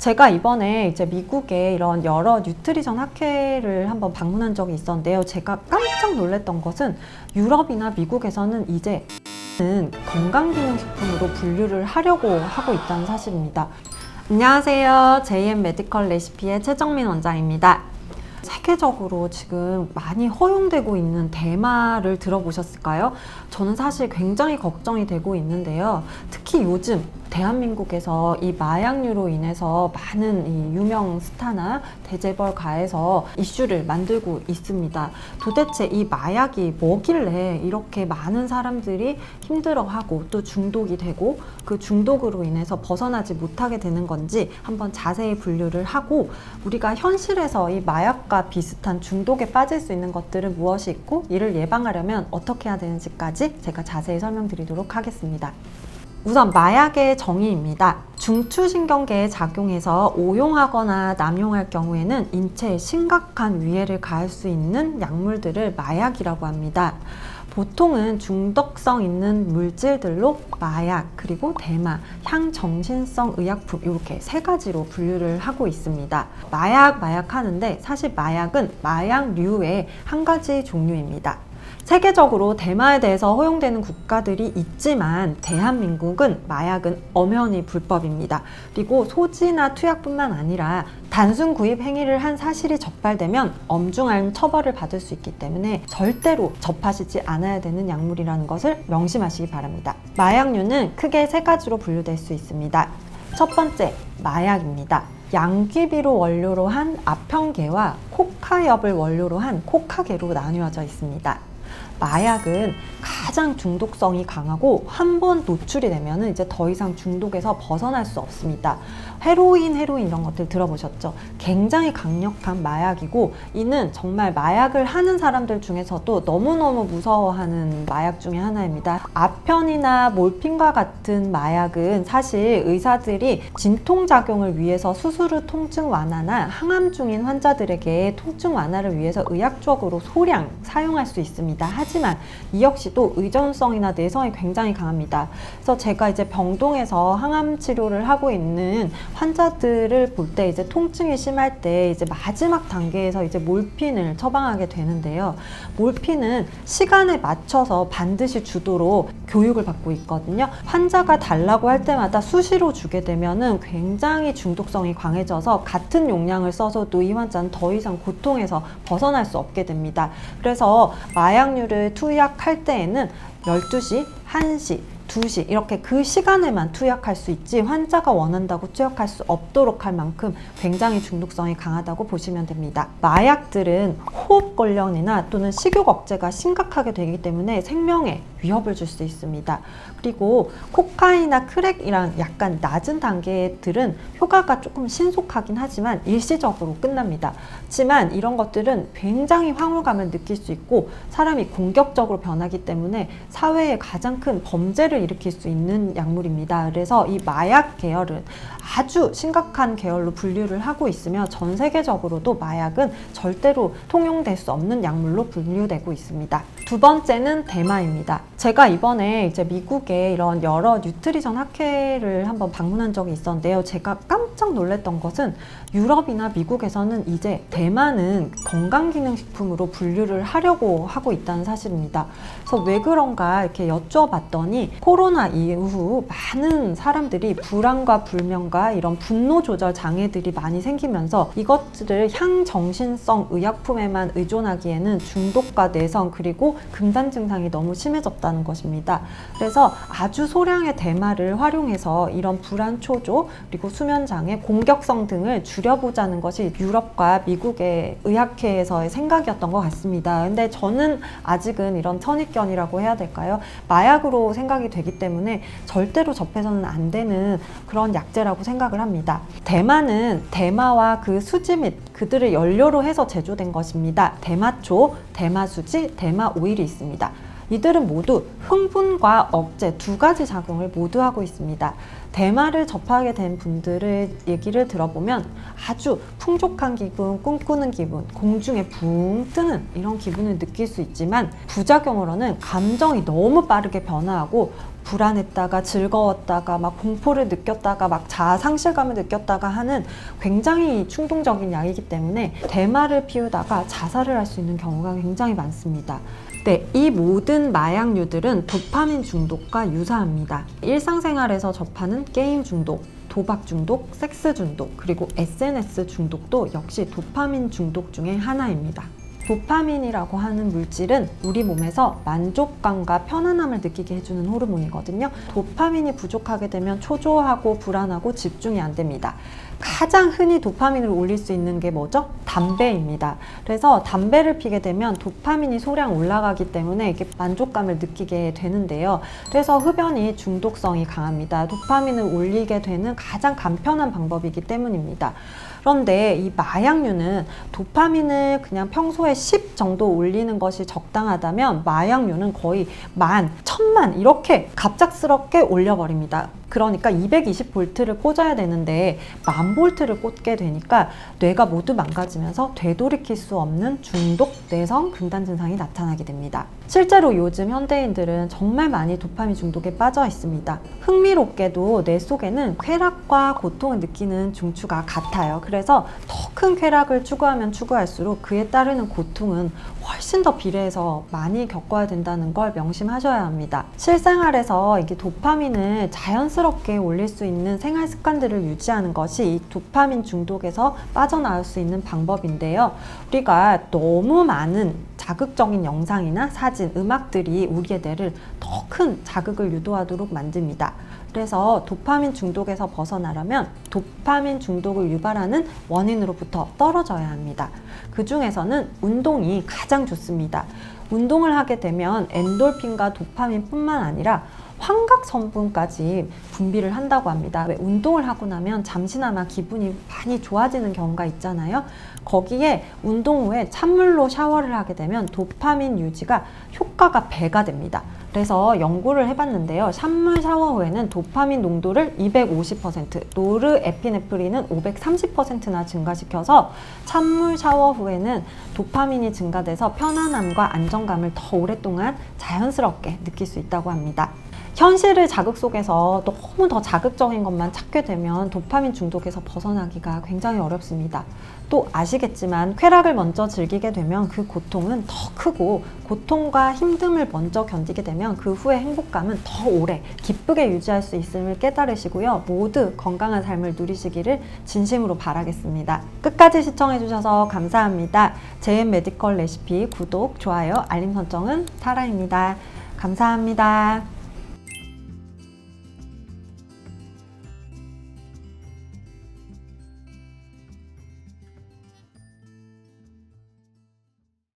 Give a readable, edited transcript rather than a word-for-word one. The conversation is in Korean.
제가 이번에 이제 미국에 이런 여러 뉴트리션 학회를 한번 방문한 적이 있었는데요. 제가 깜짝 놀랐던 것은 유럽이나 미국에서는 이제 건강기능식품으로 분류를 하려고 하고 있다는 사실입니다. 안녕하세요. JM 메디컬 레시피의 최정민 원장입니다. 세계적으로 지금 많이 허용되고 있는 대마를 들어보셨을까요? 저는 사실 굉장히 걱정이 되고 있는데요. 특히 요즘 대한민국에서 이 마약류로 인해서 많은 이 유명 스타나 대재벌가에서 이슈를 만들고 있습니다. 도대체 이 마약이 뭐길래 이렇게 많은 사람들이 힘들어하고 또 중독이 되고 그 중독으로 인해서 벗어나지 못하게 되는 건지 한번 자세히 분류를 하고, 우리가 현실에서 이 마약과 비슷한 중독에 빠질 수 있는 것들은 무엇이 있고 이를 예방하려면 어떻게 해야 되는지까지 제가 자세히 설명드리도록 하겠습니다. 우선 마약의 정의입니다. 중추신경계에 작용해서 오용하거나 남용할 경우에는 인체에 심각한 위해를 가할 수 있는 약물들을 마약이라고 합니다. 보통은 중독성 있는 물질들로 마약, 그리고 대마, 향정신성 의약품 이렇게 세 가지로 분류를 하고 있습니다. 마약 하는데 사실 마약은 마약류의 한 가지 종류입니다. 세계적으로 대마에 대해서 허용되는 국가들이 있지만 대한민국은 마약은 엄연히 불법입니다. 그리고 소지나 투약뿐만 아니라 단순 구입 행위를 한 사실이 적발되면 엄중한 처벌을 받을 수 있기 때문에 절대로 접하시지 않아야 되는 약물이라는 것을 명심하시기 바랍니다. 마약류는 크게 세 가지로 분류될 수 있습니다. 첫 번째, 마약입니다. 양귀비로 원료로 한 아평계와 코카엽을 원료로 한 코카계로 나뉘어져 있습니다. 마약은 가장 중독성이 강하고 한 번 노출이 되면 이제 더 이상 중독에서 벗어날 수 없습니다. 헤로인 이런 것들 들어보셨죠? 굉장히 강력한 마약이고, 이는 정말 마약을 하는 사람들 중에서도 너무너무 무서워하는 마약 중에 하나입니다. 아편이나 몰핀과 같은 마약은 사실 의사들이 진통작용을 위해서 수술 후 통증 완화나 항암 중인 환자들에게 통증 완화를 위해서 의학적으로 소량 사용할 수 있습니다. 하지만 이 역시도 의존성이나 내성이 굉장히 강합니다. 그래서 제가 이제 병동에서 항암 치료를 하고 있는 환자들을 볼 때 이제 통증이 심할 때 이제 마지막 단계에서 이제 몰핀을 처방하게 되는데요. 몰핀은 시간에 맞춰서 반드시 주도록 교육을 받고 있거든요. 환자가 달라고 할 때마다 수시로 주게 되면은 굉장히 중독성이 강해져서 같은 용량을 써서도 이 환자는 더 이상 고통에서 벗어날 수 없게 됩니다. 그래서 마약류를 투약할 때에는 12시, 1시, 2시 이렇게 그 시간에만 투약할 수 있지 환자가 원한다고 투약할 수 없도록 할 만큼 굉장히 중독성이 강하다고 보시면 됩니다. 마약들은 호흡곤란이나 또는 식욕 억제가 심각하게 되기 때문에 생명에 위협을 줄 수 있습니다. 그리고 코카인이나 크랙이랑 약간 낮은 단계들은 효과가 조금 신속하긴 하지만 일시적으로 끝납니다. 하지만 이런 것들은 굉장히 황홀감을 느낄 수 있고 사람이 공격적으로 변하기 때문에 사회에 가장 큰 범죄를 일으킬 수 있는 약물입니다. 그래서 이 마약 계열은 아주 심각한 계열로 분류를 하고 있으며 전 세계적으로도 마약은 절대로 통용될 수 없는 약물로 분류되고 있습니다. 두 번째는 대마입니다. 제가 이번에 이제 미국에 이런 여러 뉴트리션 학회를 한번 방문한 적이 있었는데요. 제가 깜짝 놀랐던 것은 유럽이나 미국에서는 이제 대마는 건강기능식품으로 분류를 하려고 하고 있다는 사실입니다. 그래서 왜 그런가 이렇게 여쭤봤더니 코로나 이후 많은 사람들이 불안과 불면과 이런 분노 조절 장애들이 많이 생기면서 이것들을 향정신성 의약품에만 의존하기에는 중독과 내성 그리고 금단 증상이 너무 심해졌다는 것입니다. 그래서 아주 소량의 대마를 활용해서 이런 불안 초조 그리고 수면 장애, 공격성 등을 줄여보자는 것이 유럽과 미국의 의학회에서의 생각이었던 것 같습니다. 근데 저는 아직은 이런 선입견이라고 해야 될까요? 마약으로 생각이 되기 때문에 절대로 접해서는 안 되는 그런 약재라고 생각을 합니다. 대마는 대마와 그 수지 및 그들을 연료로 해서 제조된 것입니다. 대마초, 대마수지, 대마오일이 있습니다. 이들은 모두 흥분과 억제 두 가지 작용을 모두 하고 있습니다. 대마를 접하게 된 분들의 얘기를 들어보면 아주 풍족한 기분, 꿈꾸는 기분, 공중에 붕 뜨는 이런 기분을 느낄 수 있지만 부작용으로는 감정이 너무 빠르게 변화하고 불안했다가 즐거웠다가 막 공포를 느꼈다가 막 자아 상실감을 느꼈다가 하는 굉장히 충동적인 약이기 때문에 대마를 피우다가 자살을 할 수 있는 경우가 굉장히 많습니다. 네, 이 모든 마약류들은 도파민 중독과 유사합니다. 일상생활에서 접하는 게임 중독, 도박 중독, 섹스 중독, 그리고 SNS 중독도 역시 도파민 중독 중에 하나입니다. 도파민이라고 하는 물질은 우리 몸에서 만족감과 편안함을 느끼게 해주는 호르몬이거든요. 도파민이 부족하게 되면 초조하고 불안하고 집중이 안 됩니다. 가장 흔히 도파민을 올릴 수 있는 게 뭐죠? 담배입니다. 그래서 담배를 피게 되면 도파민이 소량 올라가기 때문에 이게 만족감을 느끼게 되는데요. 그래서 흡연이 중독성이 강합니다. 도파민을 올리게 되는 가장 간편한 방법이기 때문입니다. 그런데 이 마약류는 도파민을 그냥 평소에 10 정도 올리는 것이 적당하다면 마약류는 거의 10,000, 1000만 이렇게 갑작스럽게 올려버립니다. 그러니까 220V를 꽂아야 되는데 10,000V를 꽂게 되니까 뇌가 모두 망가지면서 되돌이킬 수 없는 중독, 뇌성, 금단 증상이 나타나게 됩니다. 실제로 요즘 현대인들은 정말 많이 도파민 중독에 빠져 있습니다. 흥미롭게도 뇌 속에는 쾌락과 고통을 느끼는 중추가 같아요. 그래서 더 큰 쾌락을 추구하면 추구할수록 그에 따르는 고통은 훨씬 더 비례해서 많이 겪어야 된다는 걸 명심하셔야 합니다. 실생활에서 이게 도파민을 자연스럽게 올릴 수 있는 생활 습관들을 유지하는 것이 이 도파민 중독에서 빠져나올 수 있는 방법인데요. 우리가 너무 많은 자극적인 영상이나 사진, 음악들이 우리의 뇌를 더 큰 자극을 유도하도록 만듭니다. 그래서 도파민 중독에서 벗어나려면 도파민 중독을 유발하는 원인으로부터 떨어져야 합니다. 그 중에서는 운동이 가장 좋습니다. 운동을 하게 되면 엔돌핀과 도파민뿐만 아니라 환각 성분까지 분비를 한다고 합니다. 왜 운동을 하고 나면 잠시나마 기분이 많이 좋아지는 경우가 있잖아요. 거기에 운동 후에 찬물로 샤워를 하게 되면 도파민 유지가 효과가 배가 됩니다. 그래서 연구를 해봤는데요. 찬물 샤워 후에는 도파민 농도를 250%, 노르에피네프린은 530%나 증가시켜서 찬물 샤워 후에는 도파민이 증가돼서 편안함과 안정감을 더 오랫동안 자연스럽게 느낄 수 있다고 합니다. 현실의 자극 속에서 너무 더 자극적인 것만 찾게 되면 도파민 중독에서 벗어나기가 굉장히 어렵습니다. 또 아시겠지만 쾌락을 먼저 즐기게 되면 그 고통은 더 크고 고통과 힘듦을 먼저 견디게 되면 그 후에 행복감은 더 오래 기쁘게 유지할 수 있음을 깨달으시고요. 모두 건강한 삶을 누리시기를 진심으로 바라겠습니다. 끝까지 시청해주셔서 감사합니다. JM 메디컬 레시피 구독, 좋아요, 알림 설정은 사라입니다. 감사합니다.